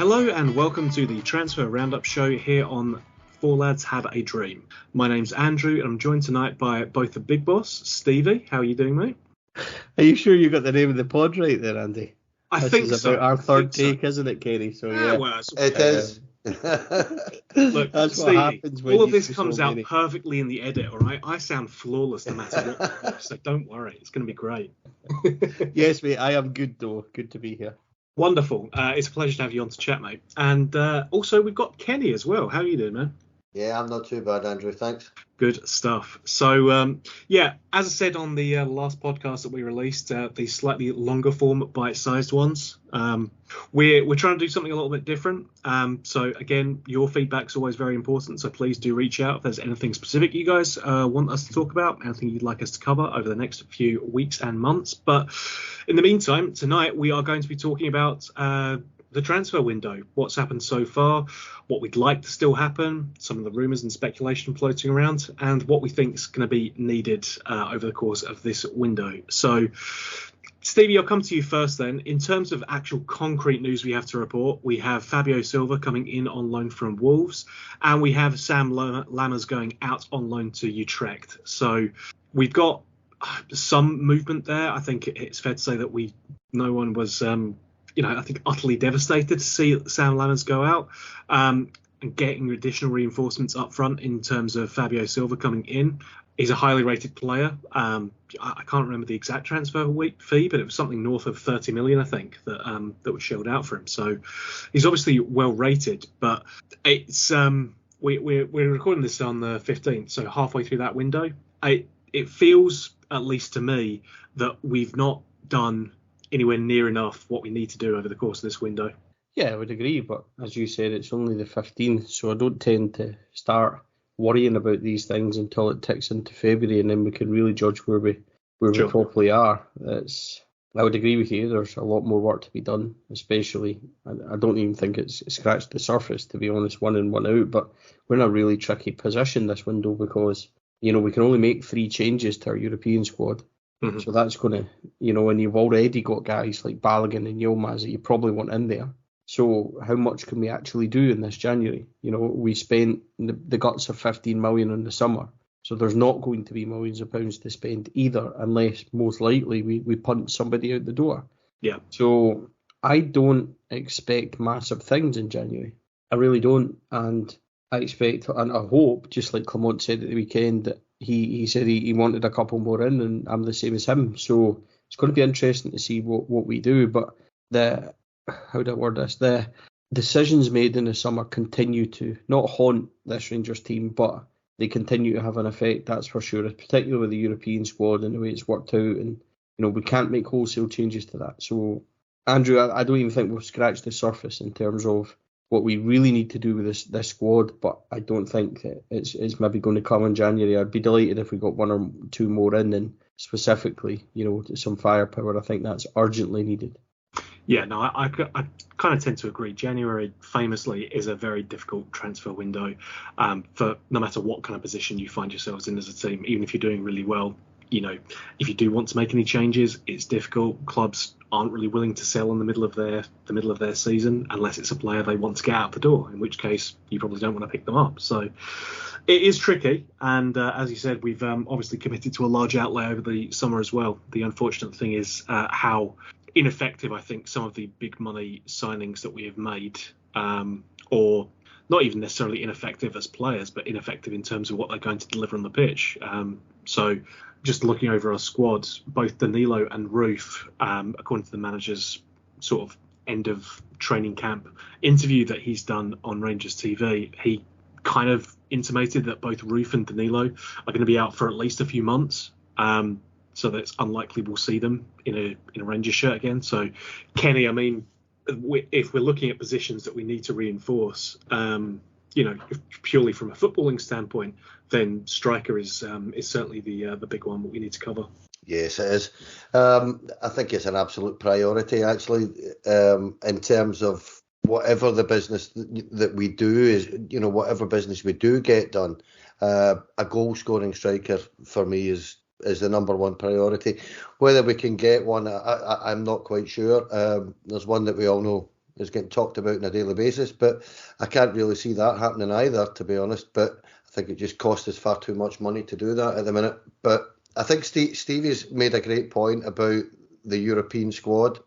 Hello and welcome to the Transfer Roundup show here on Four Lads Have a Dream. My name's Andrew and I'm joined tonight by both the big boss, Stevie. How are you doing, mate? Are you sure you got the name of the pod right there, Andy? I think is so. About our third take, isn't it, Kenny? So yeah, well, it is. Look, that's Stevie, what happens when all of you this do comes so out many. perfectly in the edit, all right? I sound flawless no matter what, so don't worry. It's going to be great. Yes, mate, I am good though. Good to be here. Wonderful. It's a pleasure to have you on to chat, mate. And also, we've got Kenny as well. How are you doing, man? Yeah, I'm not too bad, Andrew. Thanks. Good stuff. So, as I said on the last podcast that we released, the slightly longer form, bite-sized ones, we're trying to do something a little bit different. So, again, your feedback's always very important. So please do reach out if there's anything specific you guys want us to talk about, anything you'd like us to cover over the next few weeks and months. But in the meantime, tonight we are going to be talking about the transfer window, what's happened so far, what we'd like to still happen, some of the rumours and speculation floating around, and what we think is going to be needed over the course of this window. So, Stevie, I'll come to you first then. In terms of actual concrete news we have to report, we have Fabio Silva coming in on loan from Wolves, and we have Sam Lammers going out on loan to Utrecht. So we've got some movement there. I think it's fair to say that no one was I think utterly devastated to see Sam Lammers go out and getting additional reinforcements up front in terms of Fabio Silva coming in. He's a highly rated player. I can't remember the exact transfer fee, but it was something north of 30 million, I think, that was shelled out for him. So he's obviously well rated, but it's we're recording this on the 15th, so halfway through that window. It feels, at least to me, that we've not done anywhere near enough what we need to do over the course of this window. Yeah, I would agree, but as you said, it's only the 15th, so I don't tend to start worrying about these things until it ticks into February, and then we can really judge where we properly are. I would agree with you. There's a lot more work to be done, especially. I don't even think it's scratched the surface, to be honest, one in, one out. But we're in a really tricky position this window because we can only make 3 changes to our European squad. Mm-hmm. So that's going to, and you've already got guys like Balogun and Yilmaz that you probably want in there. So how much can we actually do in this January? We spent the guts of 15 million in the summer. So there's not going to be millions of pounds to spend either, unless most likely we punt somebody out the door. Yeah. So I don't expect massive things in January. I really don't. And I expect and I hope, just like Clement said at the weekend, that he said he wanted a couple more in, and I'm the same as him. So it's going to be interesting to see what we do. But how do I word this? The decisions made in the summer continue to not haunt this Rangers team, but they continue to have an effect, that's for sure, particularly with the European squad and the way it's worked out. And, we can't make wholesale changes to that. So, Andrew, I don't even think we've scratched the surface in terms of what we really need to do with this squad, but I don't think that it's maybe going to come in January. I'd be delighted if we got 1 or 2 more in, and specifically, some firepower. I think that's urgently needed. Yeah, no, I kind of tend to agree. January famously is a very difficult transfer window for no matter what kind of position you find yourselves in as a team. Even if you're doing really well, if you do want to make any changes, it's difficult. Clubs aren't really willing to sell in the middle of their season unless it's a player they want to get out the door, in which case you probably don't want to pick them up. So it is tricky, and as you said, we've obviously committed to a large outlay over the summer as well. The unfortunate thing is how ineffective I think some of the big money signings that we have made, or not even necessarily ineffective as players, but ineffective in terms of what they're going to deliver on the pitch. So just looking over our squad, both Danilo and Roof, according to the manager's sort of end of training camp interview that he's done on Rangers TV, he kind of intimated that both Roof and Danilo are going to be out for at least a few months. So that it's unlikely we'll see them in a Rangers shirt again. So, Kenny, I mean, if we're looking at positions that we need to reinforce, purely from a footballing standpoint, then striker is certainly the big one that we need to cover. Yes, it is. I think it's an absolute priority, actually, in terms of whatever the business that we do is, whatever business we do get done. A goal-scoring striker for me is the number one priority. Whether we can get one, I'm not quite sure. There's one that we all know is getting talked about on a daily basis. But I can't really see that happening either, to be honest. But I think it just costs us far too much money to do that at the minute. But I think Stevie's made a great point about the European squad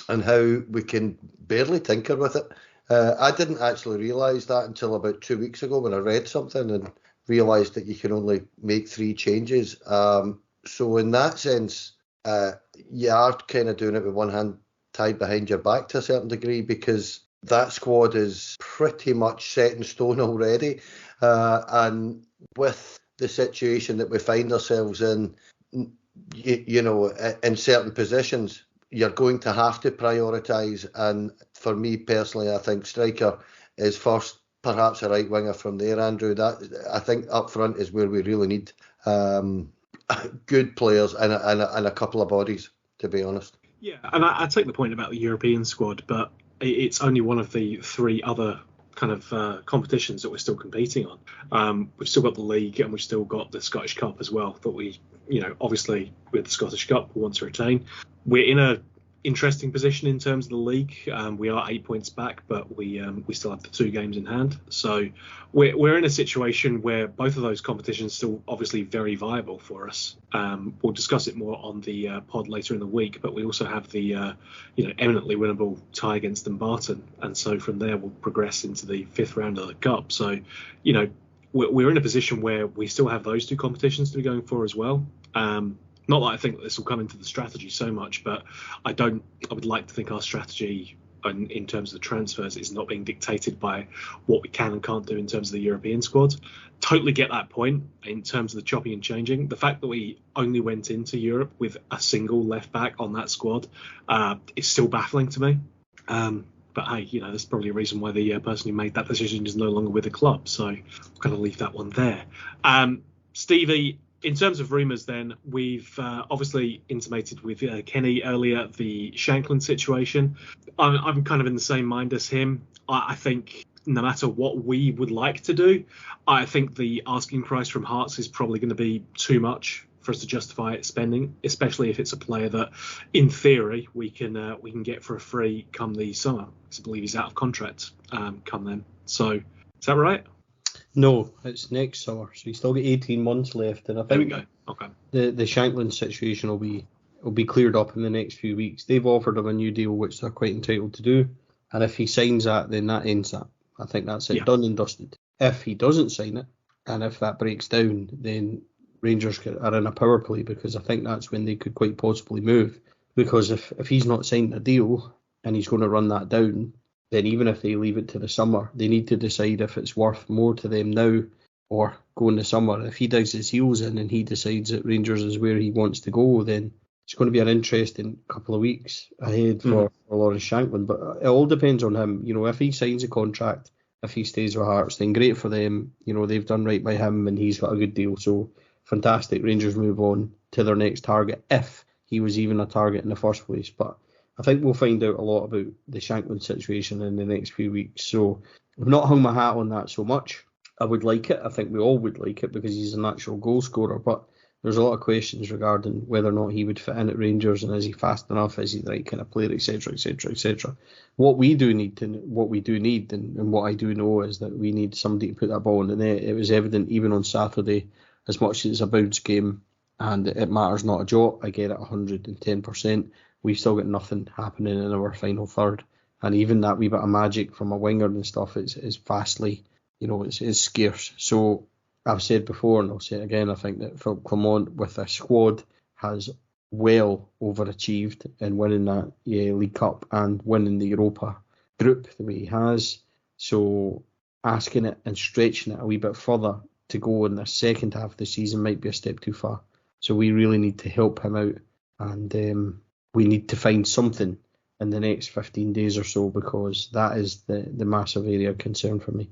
and how we can barely tinker with it. I didn't actually realise that until about 2 weeks ago when I read something and realised that you can only make 3 changes. So in that sense, you are kind of doing it with one hand tied behind your back to a certain degree, because that squad is pretty much set in stone already. And with the situation that we find ourselves in, you know, in certain positions, you're going to have to prioritise. And for me personally, I think striker is first, perhaps a right winger from there, Andrew. That, I think up front is where we really need good players and a couple of bodies, to be honest. Yeah, and I take the point about the European squad, but it's only one of the 3 other kind of competitions that we're still competing on. We've still got the league, and we've still got the Scottish Cup as well, that we, you know, obviously with the Scottish Cup we want to retain. We're in a interesting position in terms of the league. We are 8 points back, but we still have the 2 games in hand. So we're in a situation where both of those competitions still obviously very viable for us. We'll discuss it more on the pod later in the week, but we also have the eminently winnable tie against Dumbarton, and so from there we'll progress into the 5th round of the Cup. So, you know, we're in a position where we still have those 2 competitions to be going for as well. Not that I think that this will come into the strategy so much, but I would like to think our strategy in terms of the transfers is not being dictated by what we can and can't do in terms of the European squad. Totally get that point in terms of the chopping and changing. The fact that we only went into Europe with a single left back on that squad is still baffling to me. But hey, you know, there's probably a reason why the person who made that decision is no longer with the club. So I'm going to leave that one there. Stevie, in terms of rumours then, we've obviously intimated with Kenny earlier the Shankland situation. I'm kind of in the same mind as him. I think no matter what we would like to do, I think the asking price from Hearts is probably going to be too much for us to justify it spending, especially if it's a player that, in theory, we can get for a free come the summer, because I believe he's out of contract come then. So is that right? No, it's next summer, so he's still got 18 months left, and I think there we go. Okay. The Shankland situation will be cleared up in the next few weeks. They've offered him a new deal, which they're quite entitled to do, and if he signs that, then that ends that. I think that's it, done and dusted. If he doesn't sign it, and if that breaks down, then Rangers are in a power play, because I think that's when they could quite possibly move. Because if he's not signed a deal and he's going to run that down, then even if they leave it to the summer, they need to decide if it's worth more to them now or go in the summer. If he digs his heels in and he decides that Rangers is where he wants to go, then it's going to be an interesting couple of weeks ahead for Lawrence Shankland. But it all depends on him. You know, if he signs a contract, if he stays with Hearts, then great for them. You know, they've done right by him and he's got a good deal. So fantastic. Rangers move on to their next target, if he was even a target in the first place. But I think we'll find out a lot about the Shankland situation in the next few weeks. So I've not hung my hat on that so much. I would like it. I think we all would like it because he's a natural goal scorer. But there's a lot of questions regarding whether or not he would fit in at Rangers, and is he fast enough? Is he the right kind of player, etc., etc., etc. What we do need, and what I do know, is that we need somebody to put that ball in the net. It was evident even on Saturday, as much as it's a bounce game and it matters not a jot. I get it 110%. We've still got nothing happening in our final third, and even that wee bit of magic from a winger and stuff is vastly, it's scarce. So I've said before, and I'll say it again, I think that Philip Clement with a squad has well overachieved in winning that League Cup and winning the Europa group the way he has. So asking it and stretching it a wee bit further to go in the second half of the season might be a step too far. So we really need to help him out, and we need to find something in the next 15 days or so, because that is the massive area of concern for me.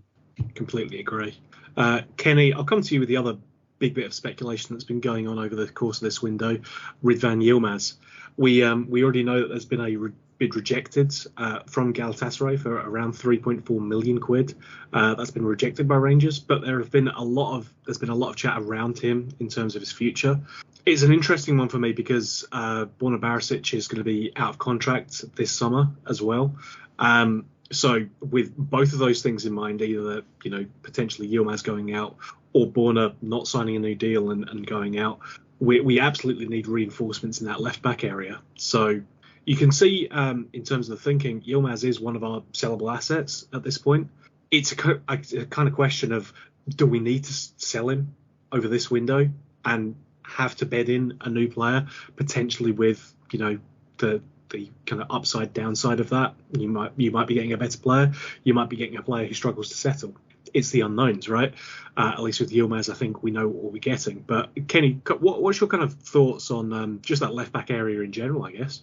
Completely agree. Kenny, I'll come to you with the other big bit of speculation that's been going on over the course of this window. Ridvan Yilmaz. We already know that there's been a bid rejected from Galatasaray for around 3.4 million quid. That's been rejected by Rangers, but there's been a lot of chat around him in terms of his future. It's an interesting one for me because Borna Barisic is going to be out of contract this summer as well. So with both of those things in mind, either potentially Yilmaz going out or Borna not signing a new deal and going out, we absolutely need reinforcements in that left back area. So you can see in terms of the thinking, Yilmaz is one of our sellable assets at this point. It's a kind of question of, do we need to sell him over this window and have to bed in a new player, potentially with the kind of upside downside of that? You might be getting a better player. You might be getting a player who struggles to settle. It's the unknowns, right? At least with Yilmaz, I think we know what we're getting. But Kenny, what's your kind of thoughts on just that left back area in general, I guess?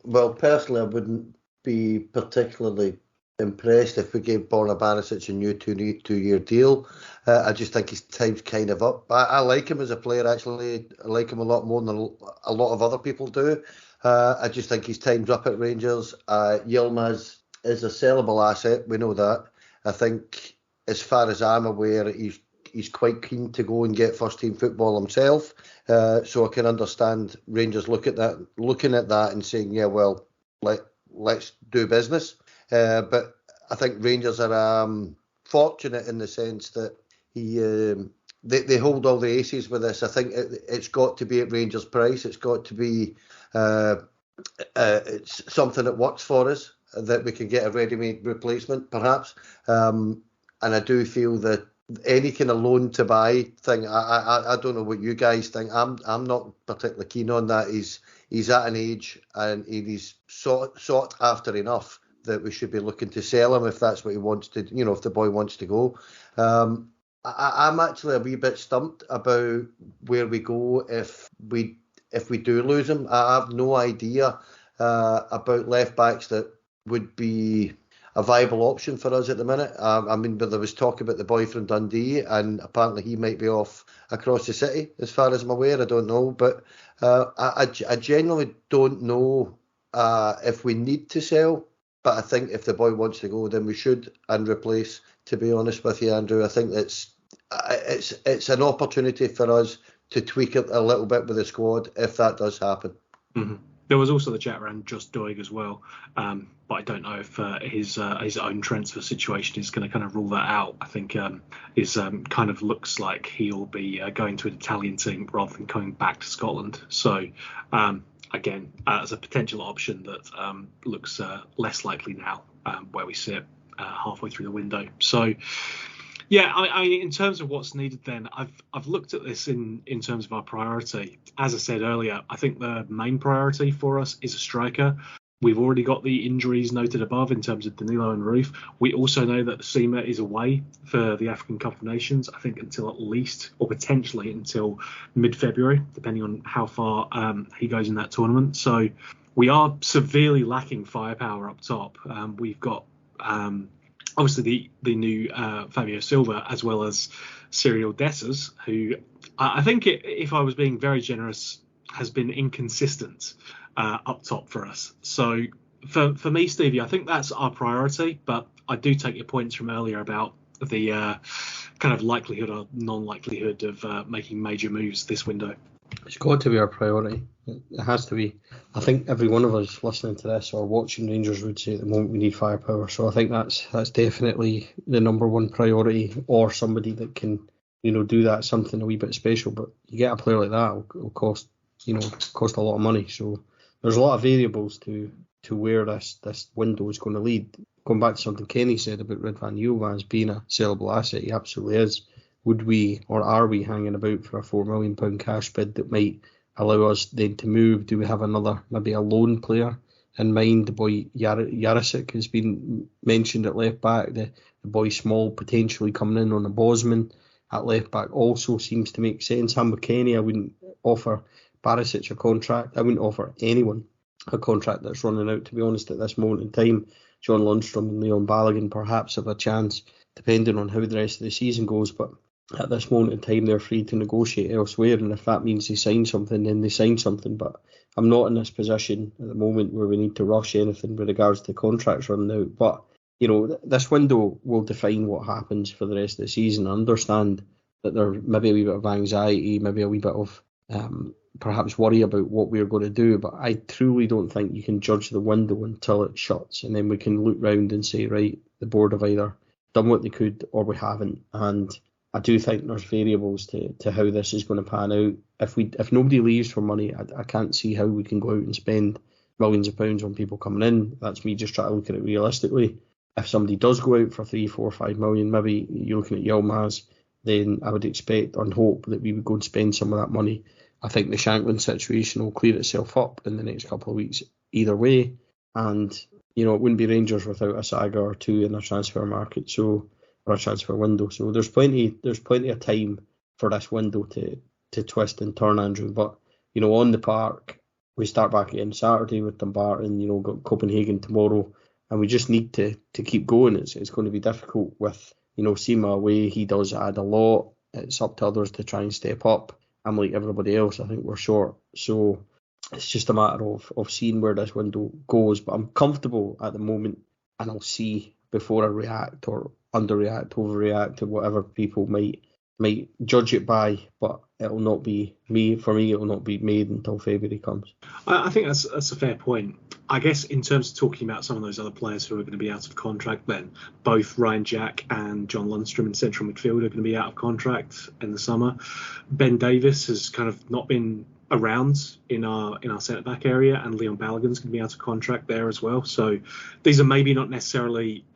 Well, personally, I wouldn't be particularly impressed if we gave Borna Barisic a new two-year deal. I just think his time's kind of up. I like him as a player, actually. I like him a lot more than a lot of other people do. I just think his time's up at Rangers. Yilmaz is a sellable asset. We know that. I think, as far as I'm aware, he's quite keen to go and get first-team football himself. So I can understand Rangers looking at that and saying, yeah, well, let's do business. But I think Rangers are fortunate in the sense that they hold all the aces with this. I think it's got to be at Rangers' price. It's got to be it's something that works for us, that we can get a ready-made replacement, perhaps. And I do feel that any kind of loan to buy thing, I don't know what you guys think. I'm not particularly keen on that. He's at an age and he's sought after enough that we should be looking to sell him if that's what he wants to, if the boy wants to go. I'm actually a wee bit stumped about where we go if we do lose him. I have no idea about left backs that would be a viable option for us at the minute. But there was talk about the boy from Dundee, and apparently he might be off across the city, as far as I'm aware. I don't know, but I genuinely don't know if we need to sell. But I think if the boy wants to go, then we should and replace. To be honest with you, Andrew, I think it's an opportunity for us to tweak it a little bit with the squad if that does happen. Mm-hmm. There was also the chat around Just Doig as well, but I don't know if his own transfer situation is going to kind of rule that out. I think his kind of looks like he'll be going to an Italian team rather than coming back to Scotland. So again, as a potential option that looks less likely now where we sit halfway through the window. So. Yeah, I in terms of what's needed then, I've looked at this in terms of our priority. As I said earlier, I think the main priority for us is a striker. We've already got the injuries noted above in terms of Danilo and Roof. We also know that Sima is away for the African Cup of Nations, I think until at least, or potentially until mid-February, depending on how far he goes in that tournament. So we are severely lacking firepower up top. We've got... obviously, the new Fabio Silva, as well as Cyril Dessers, who I think, if I was being very generous, has been inconsistent up top for us. So for me, Stevie, I think that's our priority. But I do take your points from earlier about the kind of likelihood or non-likelihood of making major moves this window. It's got to be our priority. It has to be. I think every one of us listening to this or watching Rangers would say at the moment we need firepower. So I think that's definitely the number one priority, or somebody that can, do that, something a wee bit special. But you get a player like that, it'll cost a lot of money. So there's a lot of variables to where this window is going to lead. Going back to something Kenny said about Ridvan Yilmaz being a sellable asset, he absolutely is. Would we, or are we, hanging about for a £4 million cash bid that might allow us then to move? Do we have maybe a loan player in mind? The boy Jarisic has been mentioned at left back. The boy Small potentially coming in on a Bosman at left back also seems to make sense. I'm with Kenny. I wouldn't offer Barisic a contract. I wouldn't offer anyone a contract that's running out, to be honest, at this moment in time. John Lundstrom and Leon Balogun perhaps have a chance, depending on how the rest of the season goes. But at this moment in time, they're free to negotiate elsewhere, and if that means they sign something, then they sign something. But I'm not in this position at the moment where we need to rush anything with regards to contracts running out. But, this window will define what happens for the rest of the season. I understand that there may be a wee bit of anxiety, maybe a wee bit of perhaps worry about what we're going to do. But I truly don't think you can judge the window until it shuts, and then we can look round and say, right, the board have either done what they could or we haven't. And I do think there's variables to how this is going to pan out. If nobody leaves for money, I can't see how we can go out and spend millions of pounds on people coming in. That's me just trying to look at it realistically. If somebody does go out for 3, 4, 5 million, maybe you're looking at Yilmaz, then I would expect and hope that we would go and spend some of that money. I think the Shankland situation will clear itself up in the next couple of weeks either way. And, it wouldn't be Rangers without a saga or two in a transfer market, or a transfer window. So there's plenty of time for this window to twist and turn, Andrew. But, on the park, we start back again Saturday with Dumbarton, got Copenhagen tomorrow. And we just need to keep going. It's going to be difficult with, Sima away. He does add a lot. It's up to others to try and step up. I'm like everybody else. I think we're short. So it's just a matter of seeing where this window goes. But I'm comfortable at the moment, and I'll see before I react or underreact, overreact to whatever people might judge it by. But it'll not be me. For me, it will not be made until February comes. I think that's a fair point. I guess in terms of talking about some of those other players who are going to be out of contract, then both Ryan Jack and John Lundstrom in central midfield are going to be out of contract in the summer. Ben Davis has kind of not been around in our centre back area, and Leon Balogun's going to be out of contract there as well. So these are maybe not necessarily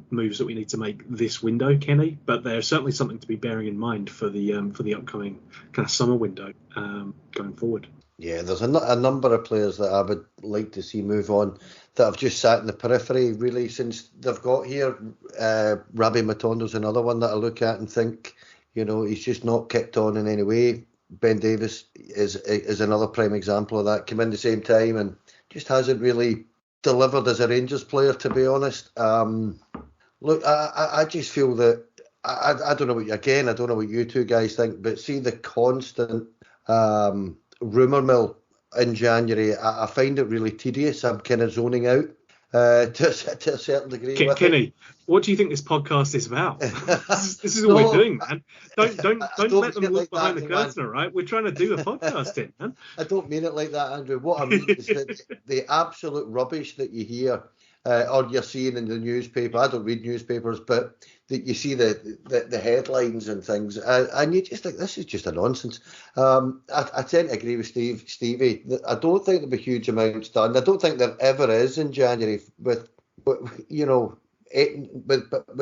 moves that we need to make this window, Kenny, but they're certainly something to be bearing in mind for the upcoming kind of summer window going forward. Yeah, there's a number of players that I would like to see move on that have just sat in the periphery really since they've got here. Rabbi Matondo's another one that I look at and think, he's just not kicked on in any way. Ben Davis is another prime example of that. Came in the same time and just hasn't really delivered as a Rangers player, to be honest. Look, I just feel that I don't know what you two guys think, but see the constant rumour mill in January, I find it really tedious. I'm kind of zoning out to a certain degree. Kenny, what do you think this podcast is about? This is what we're doing, man. Don't let them look behind the curtain, all right? We're trying to do a podcast here, man. I don't mean it like that, Andrew. What I mean is that the absolute rubbish that you hear or you're seeing in the newspaper. I don't read newspapers, but that you see the headlines and things, and you just think this is just a nonsense. I tend to agree with Stevie. I don't think there'll be huge amounts done. I don't think there ever is in January with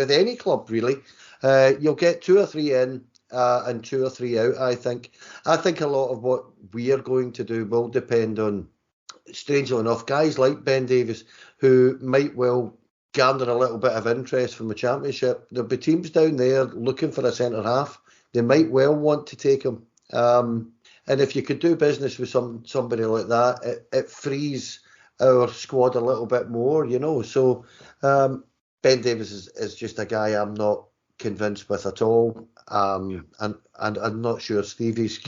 any club really. You'll get 2 or 3 in and 2 or 3 out. I think a lot of what we are going to do will depend on, strangely enough, guys like Ben Davis, who might well garner a little bit of interest from the Championship. There'll be teams down there looking for a centre half. They might well want to take him. And if you could do business with somebody like that, it frees our squad a little bit more, So Ben Davis is just a guy I'm not convinced with at all. And I'm not sure Stevie's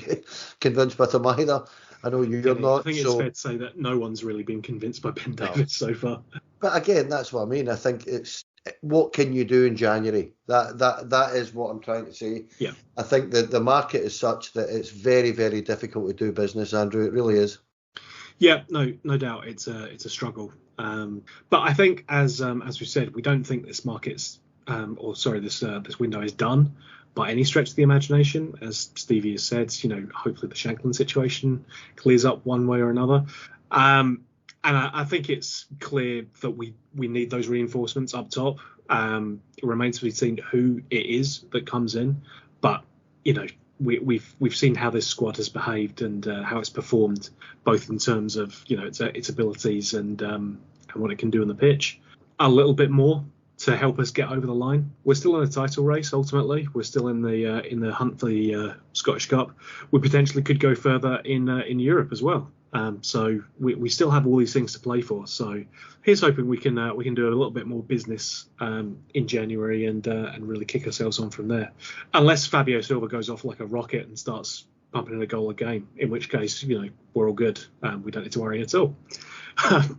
convinced with him either. I know you're not. I think it's fair to say that no one's really been convinced by Ben Davis so far. But again, that's what I mean. I think it's what can you do in January? That is what I'm trying to say. Yeah. I think that the market is such that it's very, very difficult to do business, Andrew. It really is. Yeah, no doubt. It's a struggle. But I think as we said, we don't think this market's this window is done by any stretch of the imagination. As Stevie has said, hopefully the Shankland situation clears up one way or another. And I think it's clear that we need those reinforcements up top. It remains to be seen who it is that comes in. But, we've seen how this squad has behaved and how it's performed, both in terms of, its abilities and what it can do on the pitch. A little bit more to help us get over the line. We're still in a title race. Ultimately, we're still in the hunt for the Scottish Cup. We potentially could go further in Europe as well. So we still have all these things to play for. So here's hoping we can do a little bit more business in January and really kick ourselves on from there. Unless Fabio Silva goes off like a rocket and starts pumping in a goal a game, in which case we're all good. We don't need to worry at all.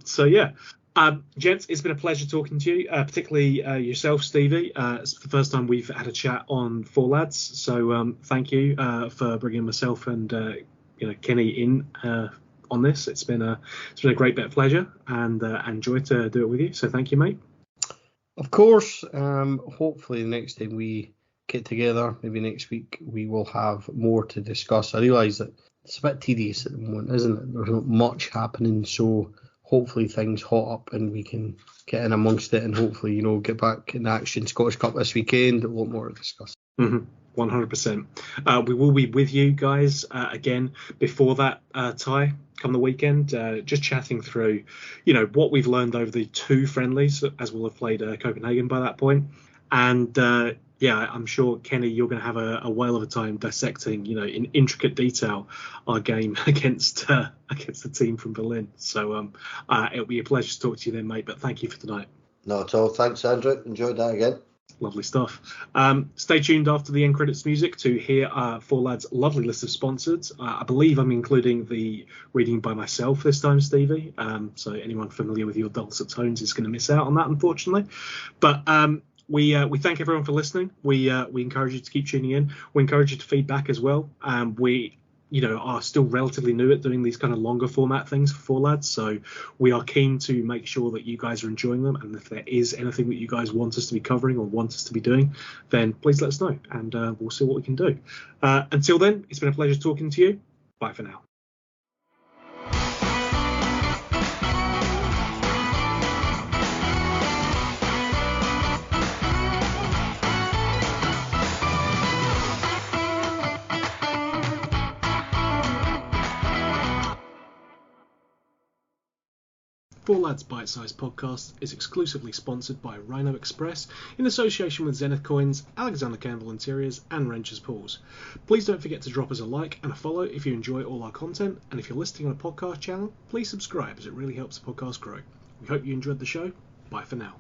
So yeah. Gents, it's been a pleasure talking to you, particularly yourself, Stevie. It's the first time we've had a chat on Four Lads, so thank you for bringing myself and Kenny in on this. It's been a great bit of pleasure and joy to do it with you. So thank you, mate. Of course. Hopefully the next time we get together, maybe next week, we will have more to discuss. I realise that it's a bit tedious at the moment, isn't it? There's not much happening, so hopefully things hot up and we can get in amongst it and hopefully, get back in action. Scottish Cup this weekend, a lot more to discuss. 100%. We will be with you guys again before that tie come the weekend, just chatting through, what we've learned over the 2 friendlies, as we'll have played Copenhagen by that point. And I'm sure, Kenny, you're going to have a whale of a time dissecting, in intricate detail, our game against the team from Berlin. So it'll be a pleasure to talk to you then, mate. But thank you for tonight. Not at all. Thanks, Andrew. Enjoyed that again. Lovely stuff. Stay tuned after the end credits music to hear Four Lads' lovely list of sponsors. I believe I'm including the reading by myself this time, Stevie. So anyone familiar with your dulcet tones is going to miss out on that, unfortunately. But we thank everyone for listening. We encourage you to keep tuning in. We encourage you to feedback as well. We are still relatively new at doing these kind of longer format things for Four Lads, so we are keen to make sure that you guys are enjoying them, and if there is anything that you guys want us to be covering or want us to be doing, then please let us know, and we'll see what we can do. Until then, it's been a pleasure talking to you. Bye for now. Four Lads Bite Size Podcast is exclusively sponsored by Rhino Express in association with Zenith Coins, Alexander Campbell Interiors and Wrenches Pools. Please don't forget to drop us a like and a follow if you enjoy all our content, and if you're listening on a podcast channel, please subscribe as it really helps the podcast grow. We hope you enjoyed the show. Bye for now.